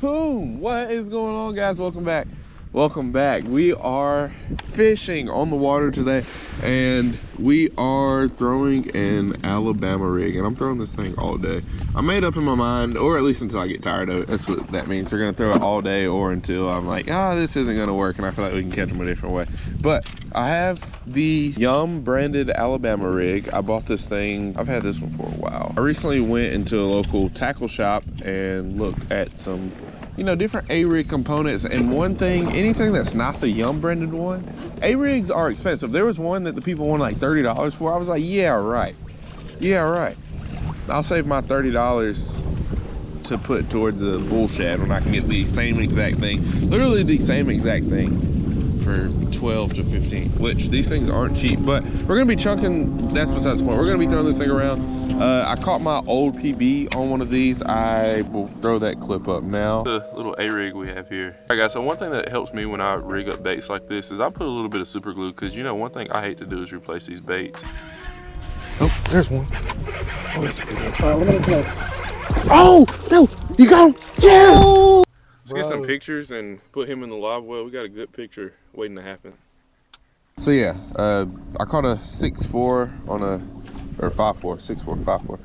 Boom! What is going on, guys? Welcome back. Welcome back. We are fishing on the water today, and we are throwing an Alabama rig, and I'm throwing this thing all day. I made up in my mind, or at least until I get tired of it. That's what that means. We're gonna throw it all day, or until I'm like, this isn't gonna work, and I feel like we can catch them a different way. But I have the Yum branded Alabama rig. I bought this thing. I've had this one for a while. I recently went into a local tackle shop and looked at some different A-rig components, and one thing, anything that's not the Yum branded one, A-rigs are expensive. There was one that the people wanted like $30 for. I was like, yeah, right. I'll save my $30 to put towards a bull shad when I can get the same exact thing, literally the same exact thing, for 12 to 15, which these things aren't cheap. But we're gonna be chunking, that's besides the point. We're gonna be throwing this thing around. I caught my old PB on one of these. I will throw that clip up now. The little A-rig we have here. All right, guys, so one thing that helps me when I rig up baits like this is I put a little bit of super glue, because one thing I hate to do is replace these baits. Oh, there's one. Oh, that's a good one. Oh, no, you got him. Yes! Let's get some pictures and put him in the live well. We got a good picture waiting to happen. So yeah, I caught a 6'4" on a, or 5'4", 6'4", 5'4",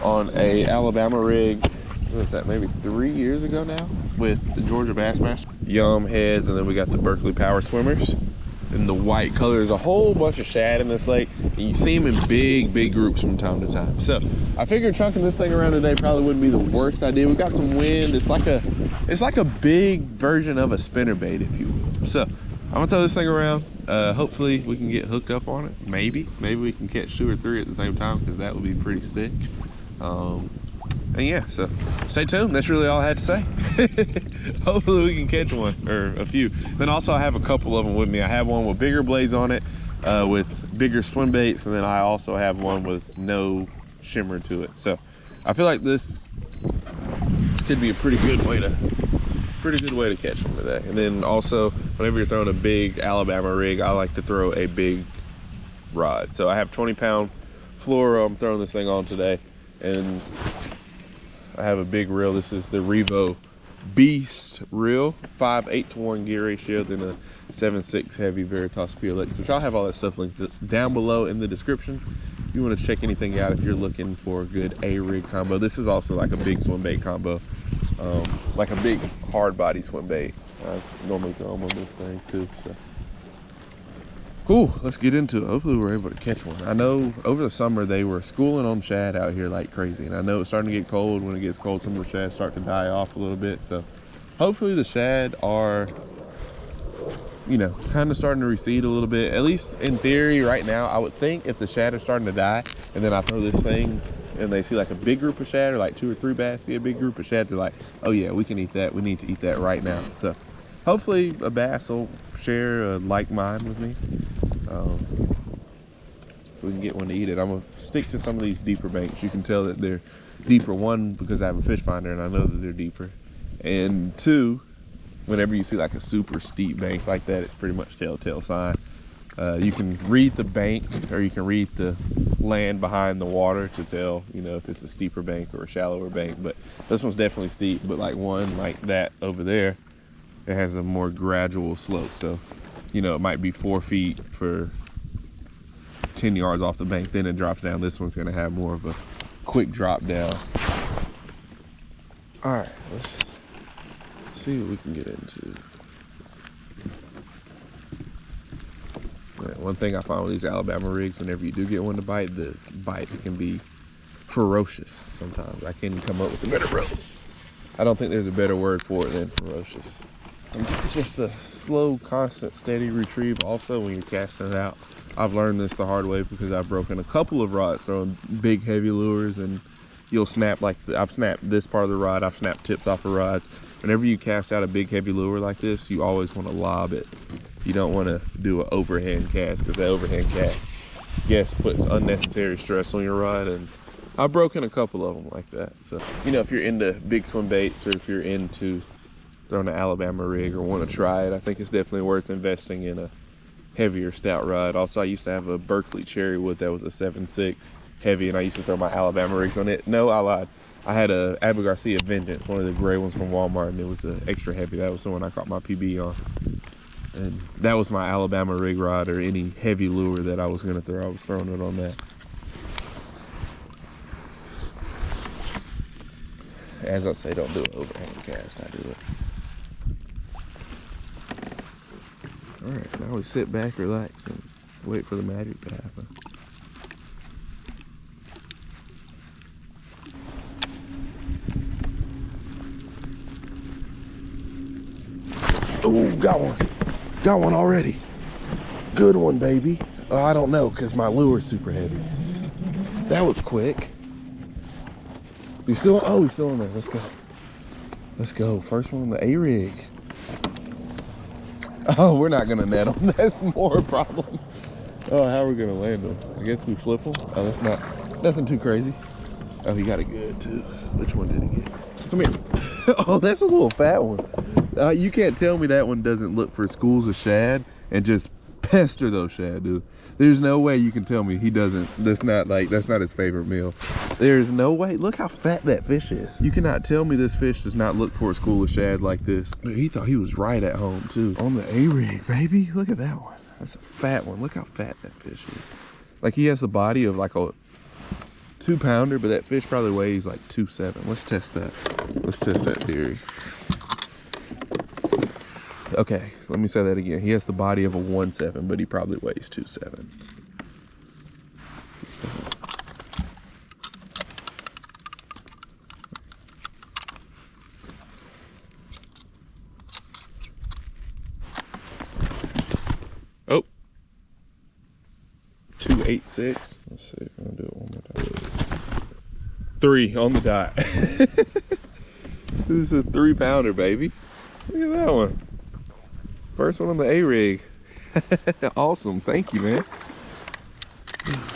on a Alabama rig. What was that, maybe 3 years ago now, with the Georgia Bassmaster Yum heads, and then we got the Berkeley Power Swimmers. In the white color, there's a whole bunch of shad in this lake, and you see them in big groups from time to time. So I figured chunking this thing around today probably wouldn't be the worst idea. We got some wind. It's like a big version of a spinnerbait, if you will. So I'm gonna throw this thing around. Hopefully we can get hooked up on it. Maybe we can catch 2 or 3 at the same time, because that would be pretty sick. And yeah, so stay tuned. That's really all I had to say. Hopefully we can catch one, or a few. Then also I have a couple of them with me. I have one with bigger blades on it, with bigger swim baits, and then I also have one with no shimmer to it. So I feel like this could be a pretty good way to catch them today. And then also, whenever you're throwing a big Alabama rig, I like to throw a big rod. So I have 20-pound fluoro I'm throwing this thing on today, and I have a big reel. This is the Revo Beast reel, 5:8-to-1 gear ratio, then a 7.6 heavy Veritas PLX, which I'll have all that stuff linked down below in the description. If you want to check anything out, if you're looking for a good A-rig combo. This is also like a big swim bait combo, like a big hard body swim bait. I normally throw them on this thing too. So cool, let's get into it. Hopefully we're able to catch one. I know over the summer they were schooling on shad out here like crazy, and I know it's starting to get cold. When it gets cold, some of the shad start to die off a little bit. So hopefully the shad are, kind of starting to recede a little bit. At least in theory right now, I would think if the shad are starting to die, and then I throw this thing and they see like a big group of shad, or like 2 or 3 bass see a big group of shad, they're like, oh yeah, we can eat that. We need to eat that right now. So hopefully a bass will share a like mind with me. We can get one to eat it. I'm gonna stick to some of these deeper banks. You can tell that they're deeper, one, because I have a fish finder and I know that they're deeper, and 2, whenever you see like a super steep bank like that, it's pretty much telltale sign. You can read the bank, or you can read the land behind the water to tell, if it's a steeper bank or a shallower bank. But this one's definitely steep, but like one like that over there, it has a more gradual slope. So it might be 4 feet for 10 yards off the bank, then it drops down. This one's gonna have more of a quick drop down. All right, let's see what we can get into. One thing I find with these Alabama rigs, whenever you do get one to bite, the bites can be ferocious sometimes. I can't come up with a better word. I don't think there's a better word for it than ferocious. It's just a slow, constant, steady retrieve. Also, when you're casting it out, I've learned this the hard way, because I've broken a couple of rods throwing big, heavy lures, and you'll snap I've snapped this part of the rod. I've snapped tips off of rods. Whenever you cast out a big, heavy lure like this, you always want to lob it. You don't want to do an overhand cast, because that overhand cast, yes, puts unnecessary stress on your rod, and I've broken a couple of them like that. So, if you're into big swim baits, or if you're into throwing an Alabama rig or want to try it, I think it's definitely worth investing in a heavier stout rod. Also, I used to have a Berkeley Cherrywood that was a 7.6 heavy, and I used to throw my Alabama rigs on it. No, I lied. I had a Abu Garcia Vengeance, one of the gray ones from Walmart, and it was the extra heavy. That was the one I caught my PB on. And that was my Alabama rig rod, or any heavy lure that I was gonna throw. I was throwing it on that. As I say, don't do an overhand cast, I do it. All right, now we sit back, relax, and wait for the magic to happen. Ooh, got one. Got one already. Good one, baby. I don't know, because my lure's super heavy. That was quick. He's still, oh, he's still in there. Let's go. Let's go. First one on the A-rig. Oh, we're not gonna net them. That's more a problem. Oh, how are we gonna land them? I guess we flip them. Oh, that's nothing too crazy. Oh, he got it good too. Which one did he get? Come here. Oh, that's a little fat one. You can't tell me that one doesn't look for schools of shad and just pester those shad, dude. There's no way you can tell me he doesn't. That's not his favorite meal. There's no way. Look how fat that fish is. You cannot tell me this fish does not look for a school of shad like this. Dude, he thought he was right at home too. On the A-rig, baby. Look at that one. That's a fat one. Look how fat that fish is. Like, he has the body of like a 2-pounder, but that fish probably weighs like 2.7. Let's test that. Let's test that theory. Okay, let me say that again. He has the body of a 1.7, but he probably weighs 2.7. Oh, 2.86. Let's see if I'm gonna do it one more time. 3 on the dot. This is a 3-pounder, baby. Look at that one. First one on the A-rig. Awesome, thank you, man.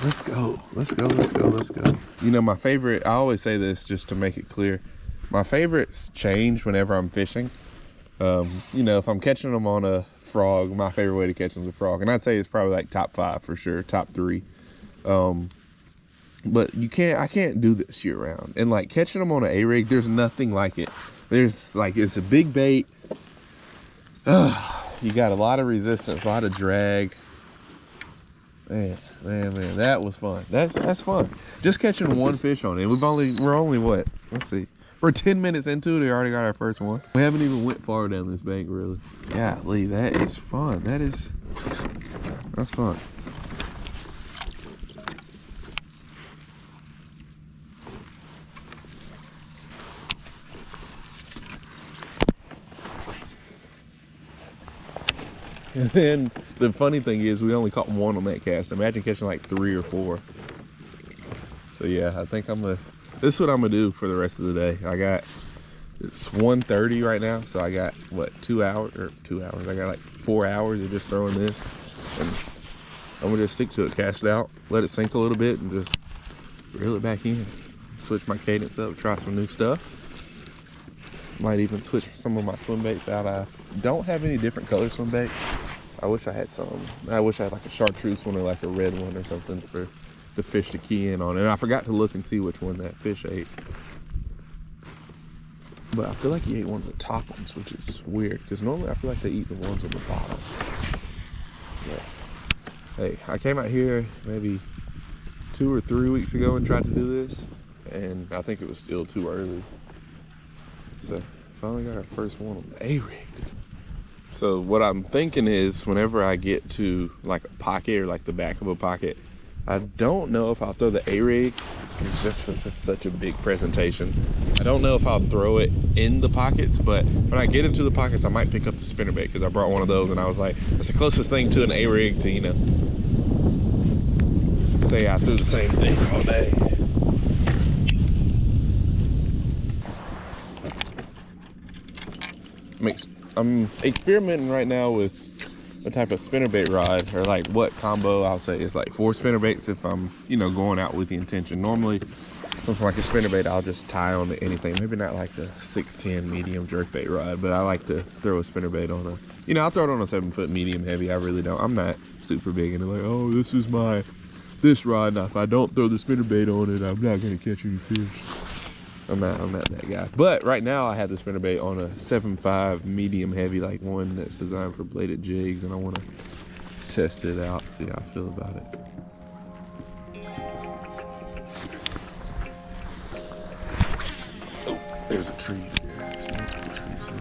Let's go, let's go, let's go, let's go. You know, my favorite, I always say this just to make it clear. My favorites change whenever I'm fishing. You know, if I'm catching them on a frog, my favorite way to catch them is a frog. And I'd say it's probably like top 5 for sure, top 3. But I can't do this year round. And like catching them on an A-rig, there's nothing like it. There's like, it's a big bait. You got a lot of resistance, a lot of drag. Man, that was fun. That's fun. Just catching one fish on it. We're only what? Let's see. We're 10 minutes into it. We already got our first one. We haven't even went far down this bank, really. Golly, that is fun. That's fun. And then the funny thing is we only caught one on that cast. Imagine catching like 3 or 4. So yeah, I think this is what I'm gonna do for the rest of the day. It's 1:30 right now, so I got what, 2 hours. I got like 4 hours of just throwing this, and I'm gonna just stick to it, cast it out, let it sink a little bit, and just reel it back in. Switch my cadence up, try some new stuff. Might even switch some of my swim baits out. I don't have any different color swim baits. I wish I had some. I wish I had like a chartreuse one or like a red one or something for the fish to key in on. And I forgot to look and see which one that fish ate. But I feel like he ate one of the top ones, which is weird, because normally I feel like they eat the ones on the bottom. Yeah. Hey, I came out here maybe 2 or 3 weeks ago and tried to do this, and I think it was still too early. So finally got our first one on the A-rig. So what I'm thinking is, whenever I get to like a pocket or like the back of a pocket, I don't know if I'll throw the A-rig. It's just such a big presentation. I don't know if I'll throw it in the pockets, but when I get into the pockets, I might pick up the spinnerbait, because I brought one of those and I was like, that's the closest thing to an A-rig to, you know, say I threw the same thing all day. I'm experimenting right now with a type of spinnerbait rod, or like what combo I'll say is like 4 spinnerbaits if I'm, you know, going out with the intention. Normally something like a spinnerbait I'll just tie on to anything. Maybe not like the 610 medium jerkbait rod, but I like to throw a spinnerbait on a, you know, I'll throw it on a 7-foot medium heavy. I really don't. I'm not super big into like, oh, this is this rod. Now if I don't throw the spinnerbait on it, I'm not gonna catch any fish. I'm not that guy. But right now I have the spinnerbait on a 7.5 medium heavy, like one that's designed for bladed jigs, and I want to test it out, see how I feel about it. Oh, there's a tree there. There's multiple trees there.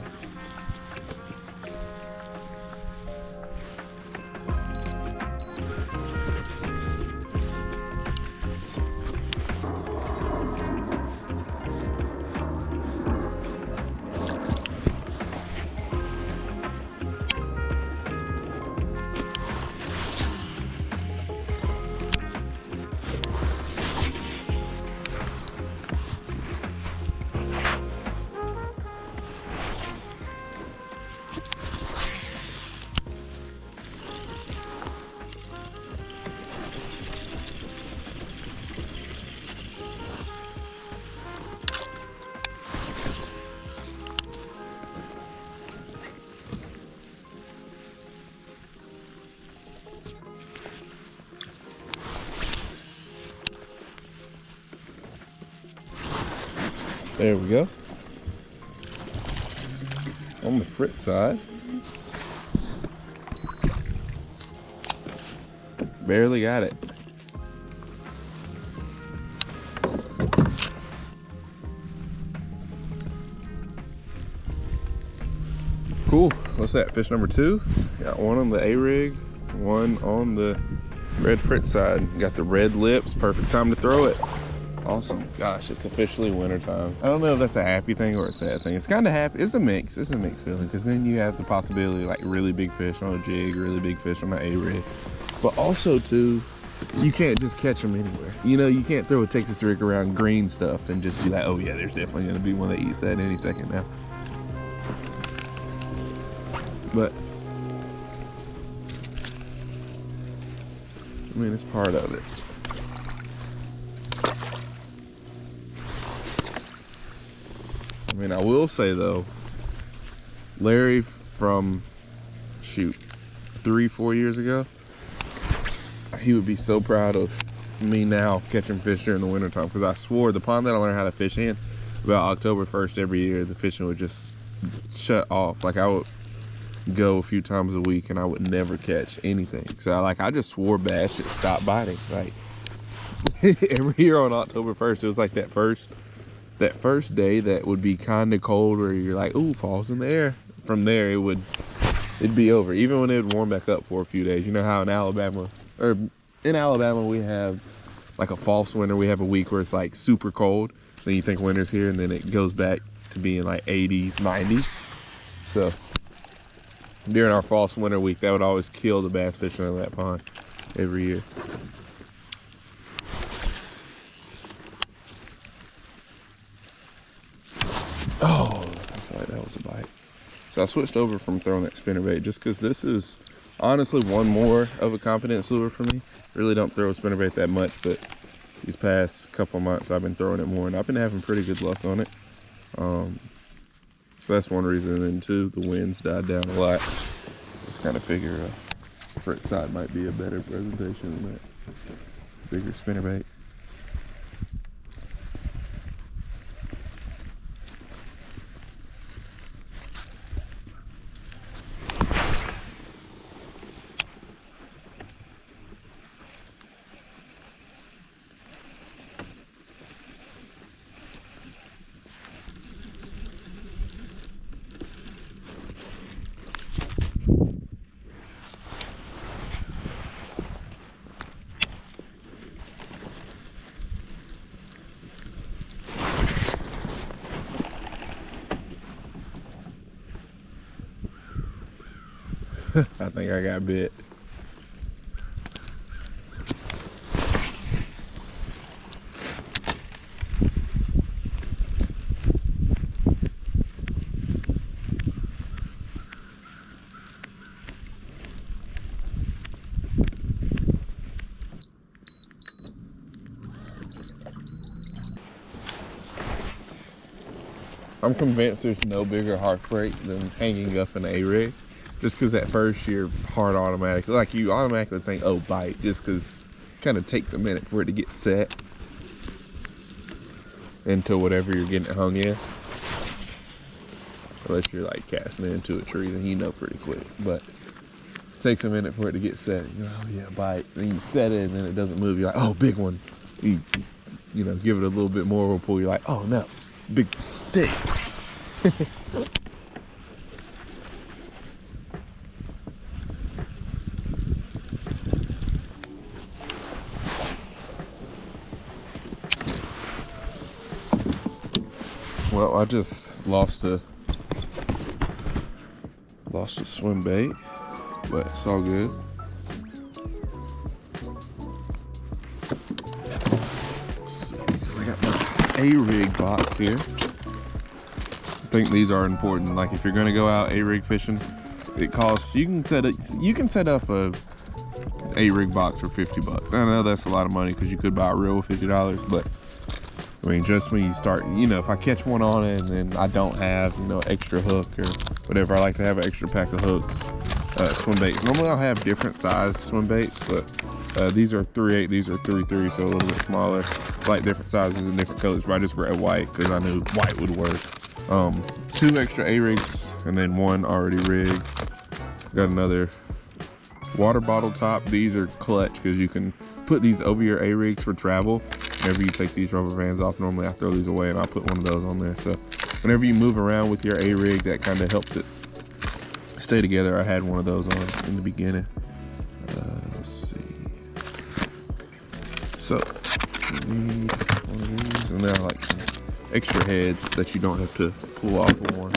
There we go. On the frit side. Barely got it. Cool. What's that? Fish number 2. Got one on the A-rig, one on the red frit side. Got the red lips. Perfect time to throw it. Awesome. Gosh, it's officially winter time. I don't know if that's a happy thing or a sad thing. It's kind of happy. It's a mix. It's a mixed feeling, because then you have the possibility of like really big fish on a jig, really big fish on an A-rig. But also too, you can't just catch them anywhere. You know, you can't throw a Texas rig around green stuff and just be like, oh yeah, there's definitely going to be one that eats that any second now. But I mean, it's part of it. I mean, I will say though, Larry from, shoot, 3-4 years ago, he would be so proud of me now catching fish during the wintertime, because I swore the pond that I learned how to fish in, about October 1st every year, the fishing would just shut off. Like I would go a few times a week and I would never catch anything. So I just swore bass just stopped biting. Like every year on October 1st, it was like that first day that would be kind of cold, where you're like, ooh, fall's in the air. From there it'd be over, even when it would warm back up for a few days. You know how in Alabama we have like a false winter. We have a week where it's like super cold, then you think winter's here, and then it goes back to being like 80s, 90s. So during our false winter week, that would always kill the bass fishing in that pond every year. Oh, I feel like that was a bite. So I switched over from throwing that spinnerbait just because this is honestly one more of a confidence lure for me. Really don't throw a spinnerbait that much, but these past couple months I've been throwing it more, and I've been having pretty good luck on it. So that's one reason. And then two, the winds died down a lot. Just kind of figure a frit side might be a better presentation than that bigger spinnerbait. I think I got bit. I'm convinced there's no bigger heartbreak than hanging up an A-rig. Just because that first year, hard automatically, like you automatically think, oh, bite, just because it kind of takes a minute for it to get set. into whatever you're getting it hung in. Unless you're like casting it into a tree, then you know pretty quick. But it takes a minute for it to get set. You go, oh yeah, bite. Then you set it and then it doesn't move. You're like, oh, big one. You know, give it a little bit more of a pull. You're like, oh no, big stick. Well, I just lost a swim bait, but it's all good. I got my A-rig box here. I think these are important. Like if you're gonna go out A-rig fishing, it costs, you can set up a A-rig box for 50 bucks. I know that's a lot of money because you could buy a reel with $50, but I mean, just when you start, you know, if I catch one on it and then I don't have, you know, extra hook or whatever, I like to have an extra pack of hooks, swim baits. Normally I'll have different size swim baits, but these are 3/8, these are 3/3, so a little bit smaller. Like different sizes and different colors, but I just grabbed white because I knew white would work. 2 extra A-rigs and then 1 already rigged. Got another water bottle top. These are clutch because you can put these over your A-rigs for travel. Whenever you take these rubber bands off, normally I throw these away and I'll put one of those on there. So whenever you move around with your A-rig, that kind of helps it stay together. I had one of those on in the beginning. Let's see. So you need one of these, and there are like some extra heads that you don't have to pull off of one.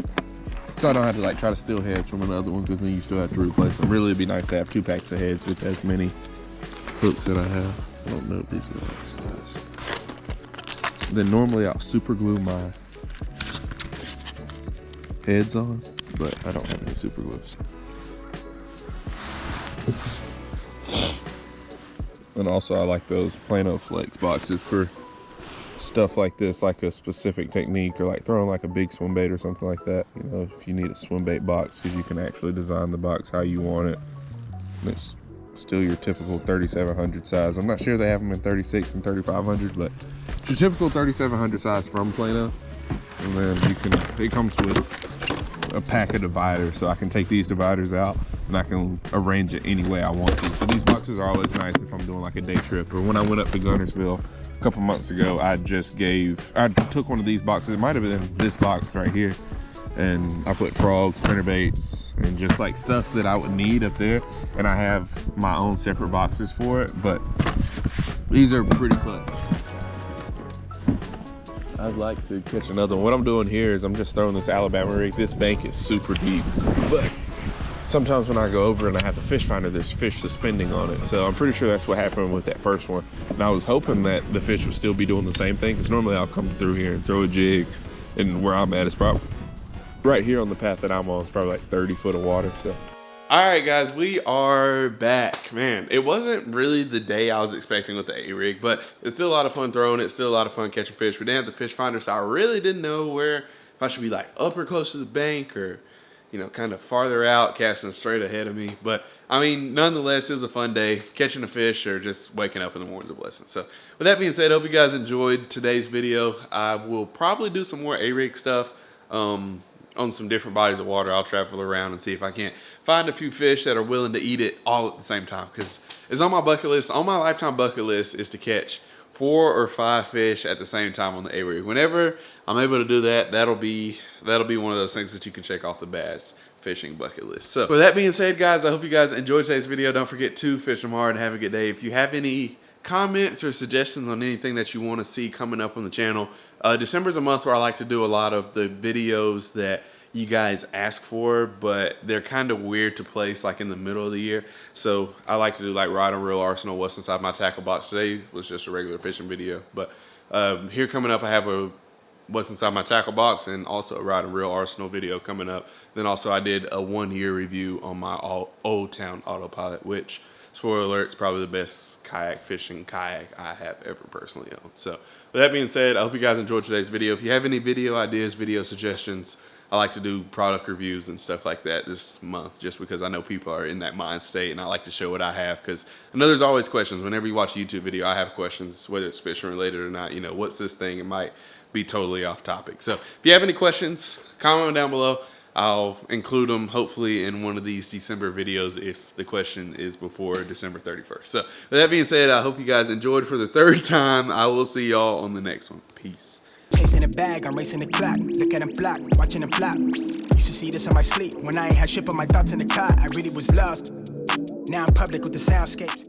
So I don't have to like try to steal heads from another one because then you still have to replace them. Really, it'd be nice to have 2 packs of heads with as many hooks that I have. I don't know if these are the right size. Then normally I'll super glue my heads on, but I don't have any super glues. And also I like those Plano Flex boxes for stuff like this, like a specific technique, or like throwing like a big swim bait or something like that. You know, if you need a swim bait box, because you can actually design the box how you want it. And it's still your typical 3700 size. I'm not sure they have them in 36 and 3500, but your typical 3700 size from Plano. And then it comes with a pack of dividers, so I can take these dividers out and I can arrange it any way I want to. So these boxes are always nice if I'm doing like a day trip, or when I went up to Gunnersville a couple months ago, I took one of these boxes. It might have been this box right here, and I put frogs, spinnerbaits, and just like stuff that I would need up there. And I have my own separate boxes for it, but these are pretty clutch. I'd like to catch another one. What I'm doing here is I'm just throwing this Alabama rig. This bank is super deep, but sometimes when I go over and I have the fish finder, there's fish suspending on it. So I'm pretty sure that's what happened with that first one. And I was hoping that the fish would still be doing the same thing, because normally I'll come through here and throw a jig, and where I'm at is probably right here on the path that I'm on. It's probably like 30 foot of water. So all right, guys, we are back. Man, it wasn't really the day I was expecting with the A-rig, but it's still a lot of fun throwing it. It's still a lot of fun catching fish. We didn't have the fish finder, so I really didn't know where, if I should be like up or close to the bank, or, you know, kind of farther out, casting straight ahead of me. But I mean, nonetheless, it was a fun day. Catching a fish or just waking up in the morning is a blessing. So with that being said, I hope you guys enjoyed today's video. I will probably do some more A-rig stuff on some different bodies of water. I'll travel around and see if I can't find a few fish that are willing to eat it all at the same time, because it's on my bucket list. On my lifetime bucket list is to catch 4 or 5 fish at the same time on the A-rig. Whenever I'm able to do that, that'll be one of those things that you can check off the bass fishing bucket list. So with that being said, guys, I hope you guys enjoyed today's video. Don't forget to fish them hard and have a good day. If you have any comments or suggestions on anything that you want to see coming up on the channel, December is a month where I like to do a lot of the videos that you guys ask for, but they're kind of weird to place like in the middle of the year. So I like to do like rod and reel arsenal, what's inside my tackle box. Today was just a regular fishing video, but here coming up I have a what's inside my tackle box and also a rod and reel arsenal video coming up. Then also I did a 1-year review on my Old Town Autopilot, which, spoiler alert, is probably the best kayak fishing kayak I have ever personally owned. So with that being said, I hope you guys enjoyed today's video. If you have any video ideas, video suggestions, I like to do product reviews and stuff like that this month, just because I know people are in that mind state, and I like to show what I have, because I know there's always questions. Whenever you watch a YouTube video, I have questions, whether it's fishing related or not. You know, what's this thing? It might be totally off topic. So if you have any questions, comment them down below. I'll include them hopefully in one of these December videos if the question is before December 31st. So with that being said, I hope you guys enjoyed for the third time. I will see y'all on the next one. Peace. Chasing a bag, I'm racing the clock. Look at them block, watching them flop. Used to see this in my sleep. When I ain't had shit but my thoughts in the car, I really was lost. Now I'm public with the soundscapes.